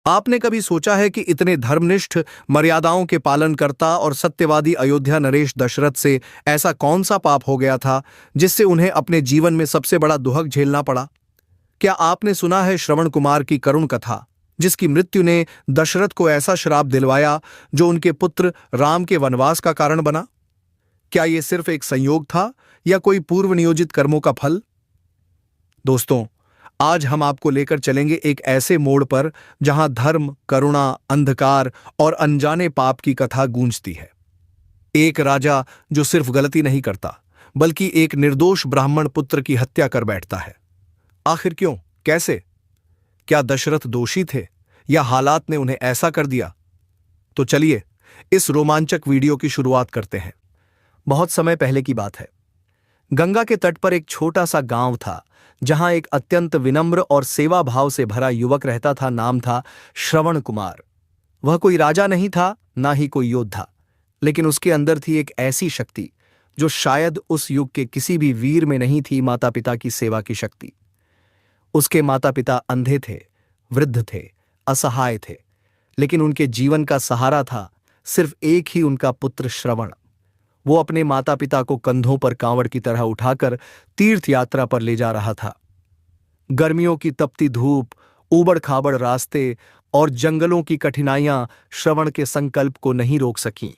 आपने कभी सोचा है कि इतने धर्मनिष्ठ, मर्यादाओं के पालन करता और सत्यवादी अयोध्या नरेश दशरथ से ऐसा कौन सा पाप हो गया था जिससे उन्हें अपने जीवन में सबसे बड़ा दुहक झेलना पड़ा? क्या आपने सुना है श्रवण कुमार की करुण कथा, जिसकी मृत्यु ने दशरथ को ऐसा श्राप दिलवाया जो उनके पुत्र राम के वनवास का कारण बना? क्या यह सिर्फ एक संयोग था या कोई पूर्व नियोजित कर्मों का फल? दोस्तों, आज हम आपको लेकर चलेंगे एक ऐसे मोड़ पर जहां धर्म, करुणा, अंधकार और अनजाने पाप की कथा गूंजती है। एक राजा जो सिर्फ गलती नहीं करता बल्कि एक निर्दोष ब्राह्मण पुत्र की हत्या कर बैठता है। आखिर क्यों? कैसे? क्या दशरथ दोषी थे या हालात ने उन्हें ऐसा कर दिया? तो चलिए इस रोमांचक वीडियो की शुरुआत करते हैं। बहुत समय पहले की बात है। गंगा के तट पर एक छोटा सा गांव था जहां एक अत्यंत विनम्र और सेवा भाव से भरा युवक रहता था। नाम था श्रवण कुमार। वह कोई राजा नहीं था, ना ही कोई योद्धा, लेकिन उसके अंदर थी एक ऐसी शक्ति जो शायद उस युग के किसी भी वीर में नहीं थी। माता पिता की सेवा की शक्ति। उसके माता पिता अंधे थे, वृद्ध थे, असहाय थे, लेकिन उनके जीवन का सहारा था सिर्फ एक ही उनका पुत्र श्रवण। वो अपने माता पिता को कंधों पर कांवड़ की तरह उठाकर तीर्थ यात्रा पर ले जा रहा था। गर्मियों की तपती धूप, ऊबड़ खाबड़ रास्ते और जंगलों की कठिनाइयां श्रवण के संकल्प को नहीं रोक सकीं।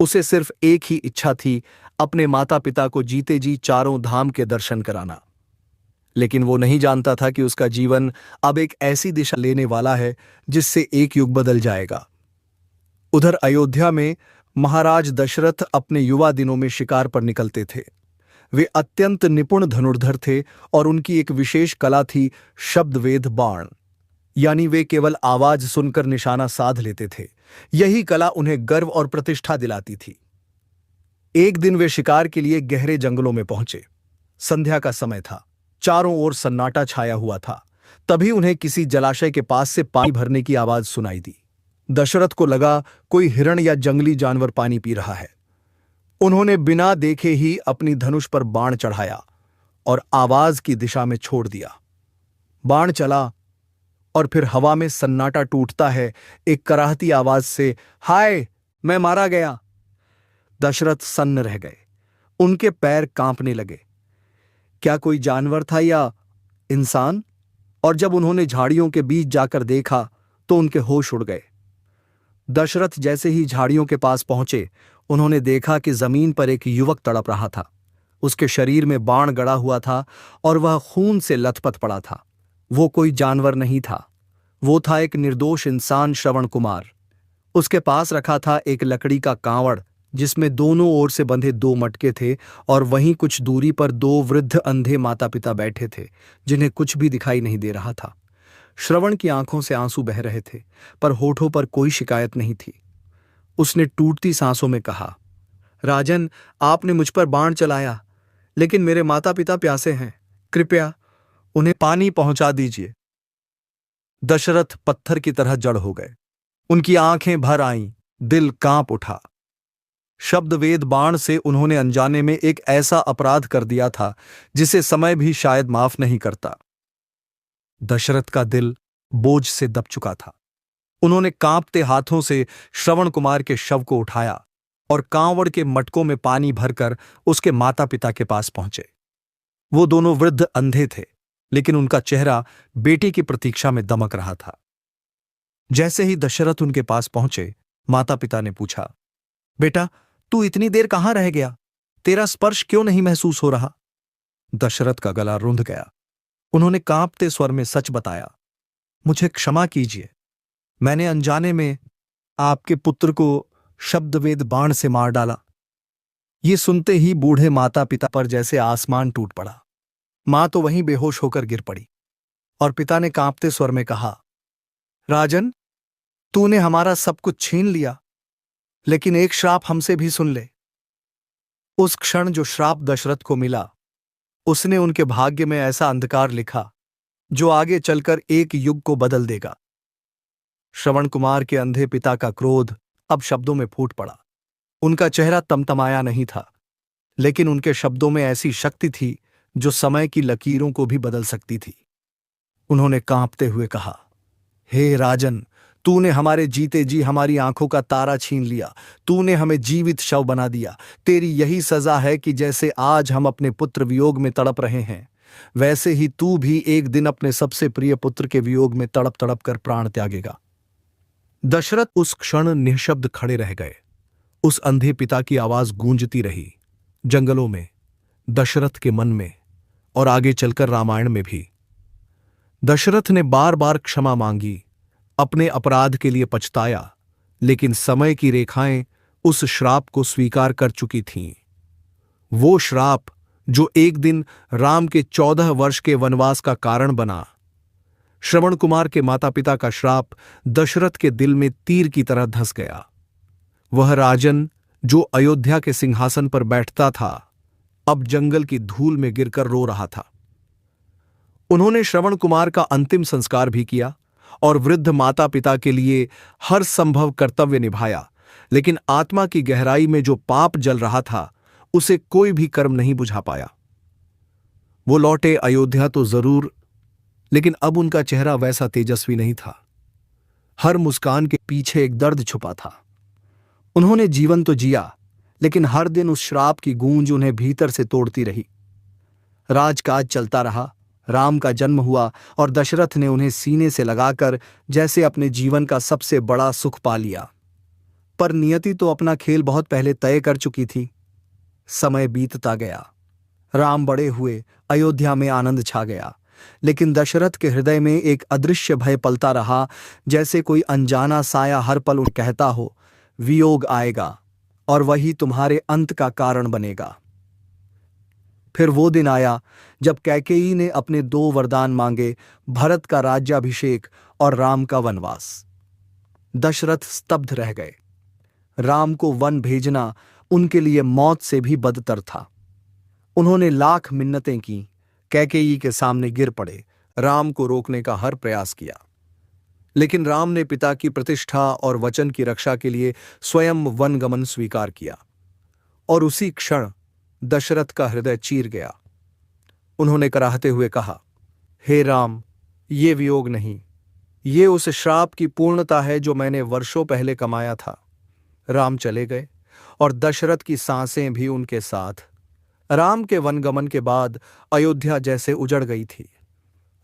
उसे सिर्फ एक ही इच्छा थी, अपने माता पिता को जीते जी चारों धाम के दर्शन कराना। लेकिन वो नहीं जानता था कि उसका जीवन अब एक ऐसी दिशा लेने वाला है जिससे एक युग बदल जाएगा। उधर अयोध्या में महाराज दशरथ अपने युवा दिनों में शिकार पर निकलते थे। वे अत्यंत निपुण धनुर्धर थे और उनकी एक विशेष कला थी शब्दवेद बाण, यानी वे केवल आवाज सुनकर निशाना साध लेते थे। यही कला उन्हें गर्व और प्रतिष्ठा दिलाती थी। एक दिन वे शिकार के लिए गहरे जंगलों में पहुंचे। संध्या का समय था, चारों ओर सन्नाटा छाया हुआ था। तभी उन्हें किसी जलाशय के पास से पानी भरने की आवाज सुनाई दी। दशरथ को लगा कोई हिरण या जंगली जानवर पानी पी रहा है। उन्होंने बिना देखे ही अपनी धनुष पर बाण चढ़ाया और आवाज की दिशा में छोड़ दिया। बाण चला और फिर हवा में सन्नाटा टूटता है एक कराहती आवाज से, हाय, मैं मारा गया। दशरथ सन्न रह गए। उनके पैर कांपने लगे। क्या कोई जानवर था या इंसान? और जब उन्होंने झाड़ियों के बीच जाकर देखा तो उनके होश उड़ गए। दशरथ जैसे ही झाड़ियों के पास पहुंचे, उन्होंने देखा कि जमीन पर एक युवक तड़प रहा था। उसके शरीर में बाण गड़ा हुआ था और वह खून से लथपथ पड़ा था। वो कोई जानवर नहीं था, वो था एक निर्दोष इंसान, श्रवण कुमार। उसके पास रखा था एक लकड़ी का कांवड़ जिसमें दोनों ओर से बंधे दो मटके थे और वहीं कुछ दूरी पर दो वृद्ध अंधे माता पिता बैठे थे जिन्हें कुछ भी दिखाई नहीं दे रहा था। श्रवण की आंखों से आंसू बह रहे थे, पर होठों पर कोई शिकायत नहीं थी। उसने टूटती सांसों में कहा, राजन, आपने मुझ पर बाण चलाया, लेकिन मेरे माता पिता प्यासे हैं। कृपया उन्हें पानी पहुंचा दीजिए। दशरथ पत्थर की तरह जड़ हो गए। उनकी आंखें भर आईं, दिल कांप उठा। शब्दवेद बाण से उन्होंने अनजाने में एक ऐसा अपराध कर दिया था जिसे समय भी शायद माफ नहीं करता। दशरथ का दिल बोझ से दब चुका था। उन्होंने कांपते हाथों से श्रवण कुमार के शव को उठाया और कांवड़ के मटकों में पानी भरकर उसके माता पिता के पास पहुंचे। वो दोनों वृद्ध अंधे थे, लेकिन उनका चेहरा बेटे की प्रतीक्षा में दमक रहा था। जैसे ही दशरथ उनके पास पहुंचे, माता पिता ने पूछा, बेटा, तू इतनी देर कहां रह गया? तेरा स्पर्श क्यों नहीं महसूस हो रहा? दशरथ का गला रुंध गया। उन्होंने कांपते स्वर में सच बताया, मुझे क्षमा कीजिए, मैंने अनजाने में आपके पुत्र को शब्दवेद बाण से मार डाला। ये सुनते ही बूढ़े माता पिता पर जैसे आसमान टूट पड़ा। मां तो वहीं बेहोश होकर गिर पड़ी और पिता ने कांपते स्वर में कहा, राजन, तूने हमारा सब कुछ छीन लिया, लेकिन एक श्राप हमसे भी सुन ले। उस क्षण जो श्राप दशरथ को मिला, उसने उनके भाग्य में ऐसा अंधकार लिखा जो आगे चलकर एक युग को बदल देगा। श्रवण कुमार के अंधे पिता का क्रोध अब शब्दों में फूट पड़ा। उनका चेहरा तमतमाया नहीं था, लेकिन उनके शब्दों में ऐसी शक्ति थी जो समय की लकीरों को भी बदल सकती थी। उन्होंने कांपते हुए कहा, हे राजन, तूने हमारे जीते जी हमारी आंखों का तारा छीन लिया। तूने हमें जीवित शव बना दिया। तेरी यही सजा है कि जैसे आज हम अपने पुत्र वियोग में तड़प रहे हैं, वैसे ही तू भी एक दिन अपने सबसे प्रिय पुत्र के वियोग में तड़प तड़प कर प्राण त्यागेगा। दशरथ उस क्षण निःशब्द खड़े रह गए। उस अंधे पिता की आवाज गूंजती रही, जंगलों में, दशरथ के मन में, और आगे चलकर रामायण में भी। दशरथ ने बार बार क्षमा मांगी, अपने अपराध के लिए पछताया, लेकिन समय की रेखाएं उस श्राप को स्वीकार कर चुकी थीं। वो श्राप जो एक दिन राम के 14 वर्ष के वनवास का कारण बना। श्रवण कुमार के माता पिता का श्राप दशरथ के दिल में तीर की तरह धंस गया। वह राजन जो अयोध्या के सिंहासन पर बैठता था, अब जंगल की धूल में गिरकर रो रहा था। उन्होंने श्रवण कुमार का अंतिम संस्कार भी किया और वृद्ध माता पिता के लिए हर संभव कर्तव्य निभाया, लेकिन आत्मा की गहराई में जो पाप जल रहा था, उसे कोई भी कर्म नहीं बुझा पाया। वो लौटे अयोध्या तो जरूर, लेकिन अब उनका चेहरा वैसा तेजस्वी नहीं था। हर मुस्कान के पीछे एक दर्द छुपा था। उन्होंने जीवन तो जिया, लेकिन हर दिन उस श्राप की गूंज उन्हें भीतर से तोड़ती रही। राजकाज चलता रहा, राम का जन्म हुआ और दशरथ ने उन्हें सीने से लगाकर जैसे अपने जीवन का सबसे बड़ा सुख पा लिया। पर नियति तो अपना खेल बहुत पहले तय कर चुकी थी। समय बीतता गया, राम बड़े हुए, अयोध्या में आनंद छा गया, लेकिन दशरथ के हृदय में एक अदृश्य भय पलता रहा, जैसे कोई अनजाना साया हर पल उन्हें कहता हो, वियोग आएगा और वही तुम्हारे अंत का कारण बनेगा। फिर वो दिन आया जब कैकेयी ने अपने 2 वरदान मांगे, भरत का राज्याभिषेक और राम का वनवास। दशरथ स्तब्ध रह गए। राम को वन भेजना उनके लिए मौत से भी बदतर था। उन्होंने लाख मिन्नतें की, कैकेयी के सामने गिर पड़े, राम को रोकने का हर प्रयास किया, लेकिन राम ने पिता की प्रतिष्ठा और वचन की रक्षा के लिए स्वयं वनगमन स्वीकार किया। और उसी क्षण दशरथ का हृदय चीर गया। उन्होंने कराहते हुए कहा, हे राम, ये वियोग नहीं, ये उस श्राप की पूर्णता है जो मैंने वर्षों पहले कमाया था। राम चले गए और दशरथ की सांसें भी उनके साथ। राम के वनगमन के बाद अयोध्या जैसे उजड़ गई थी।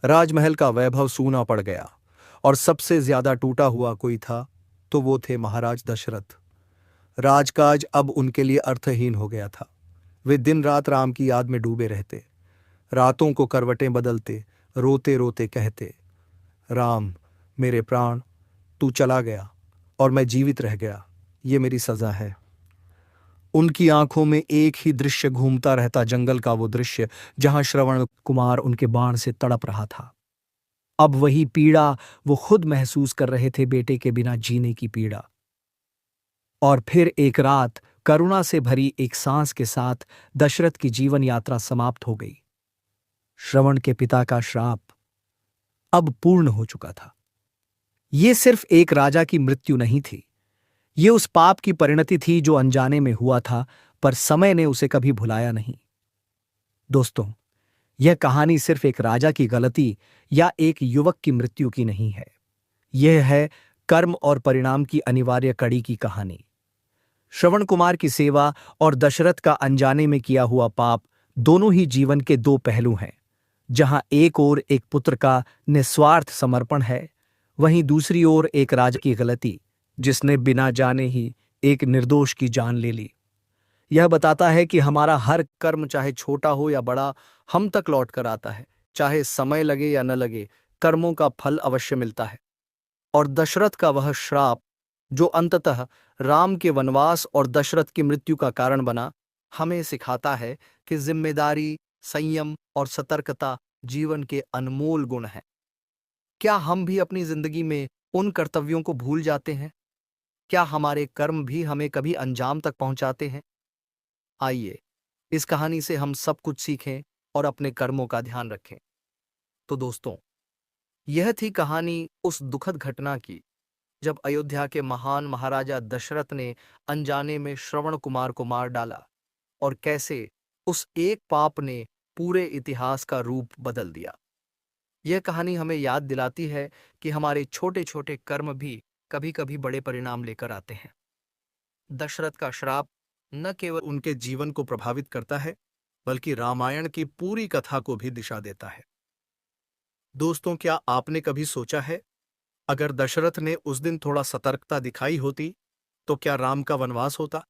राजमहल का वैभव सूना पड़ गया और सबसे ज्यादा टूटा हुआ कोई था तो वो थे महाराज दशरथ। राजकाज अब उनके लिए अर्थहीन हो गया था। वे दिन रात राम की याद में डूबे रहते, रातों को करवटें बदलते, रोते रोते कहते, राम मेरे प्राण, तू चला गया और मैं जीवित रह गया, ये मेरी सजा है। उनकी आंखों में एक ही दृश्य घूमता रहता, जंगल का वो दृश्य जहां श्रवण कुमार उनके बाण से तड़प रहा था। अब वही पीड़ा वो खुद महसूस कर रहे थे, बेटे के बिना जीने की पीड़ा। और फिर एक रात करुणा से भरी एक सांस के साथ दशरथ की जीवन यात्रा समाप्त हो गई। श्रवण के पिता का श्राप अब पूर्ण हो चुका था। ये सिर्फ एक राजा की मृत्यु नहीं थी, ये उस पाप की परिणति थी जो अनजाने में हुआ था, पर समय ने उसे कभी भुलाया नहीं। दोस्तों, यह कहानी सिर्फ एक राजा की गलती या एक युवक की मृत्यु की नहीं है। यह है कर्म और परिणाम की अनिवार्य कड़ी की कहानी। श्रवण कुमार की सेवा और दशरथ का अनजाने में किया हुआ पाप दोनों ही जीवन के 2 पहलू हैं। जहां एक ओर एक पुत्र का निस्वार्थ समर्पण है, वहीं दूसरी ओर एक राजा की गलती जिसने बिना जाने ही एक निर्दोष की जान ले ली। यह बताता है कि हमारा हर कर्म, चाहे छोटा हो या बड़ा, हम तक लौट कर आता है। चाहे समय लगे या न लगे, कर्मों का फल अवश्य मिलता है। और दशरथ का वह श्राप जो अंततः राम के वनवास और दशरथ की मृत्यु का कारण बना, हमें सिखाता है कि जिम्मेदारी, संयम और सतर्कता जीवन के अनमोल गुण हैं। क्या हम भी अपनी जिंदगी में उन कर्तव्यों को भूल जाते हैं? क्या हमारे कर्म भी हमें कभी अंजाम तक पहुंचाते हैं? आइए, इस कहानी से हम सब कुछ सीखें और अपने कर्मों का ध्यान रखें। तो दोस्तों, यह थी कहानी उस दुखद घटना की जब अयोध्या के महान महाराजा दशरथ ने अनजाने में श्रवण कुमार को मार डाला, और कैसे उस एक पाप ने पूरे इतिहास का रूप बदल दिया। यह कहानी हमें याद दिलाती है कि हमारे छोटे छोटे कर्म भी कभी कभी बड़े परिणाम लेकर आते हैं। दशरथ का श्राप न केवल उनके जीवन को प्रभावित करता है, बल्कि रामायण की पूरी कथा को भी दिशा देता है। दोस्तों, क्या आपने कभी सोचा है, अगर दशरथ ने उस दिन थोड़ा सतर्कता दिखाई होती, तो क्या राम का वनवास होता?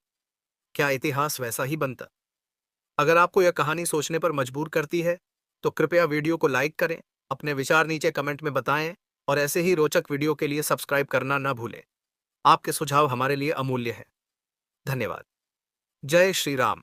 क्या इतिहास वैसा ही बनता? अगर आपको यह कहानी सोचने पर मजबूर करती है, तो कृपया वीडियो को लाइक करें, अपने विचार नीचे कमेंट में बताएं, और ऐसे ही रोचक वीडियो के लिए सब्सक्राइब करना न भूलें। आपके सुझाव हमारे लिए अमूल्य हैं। धन्यवाद। जय श्री राम।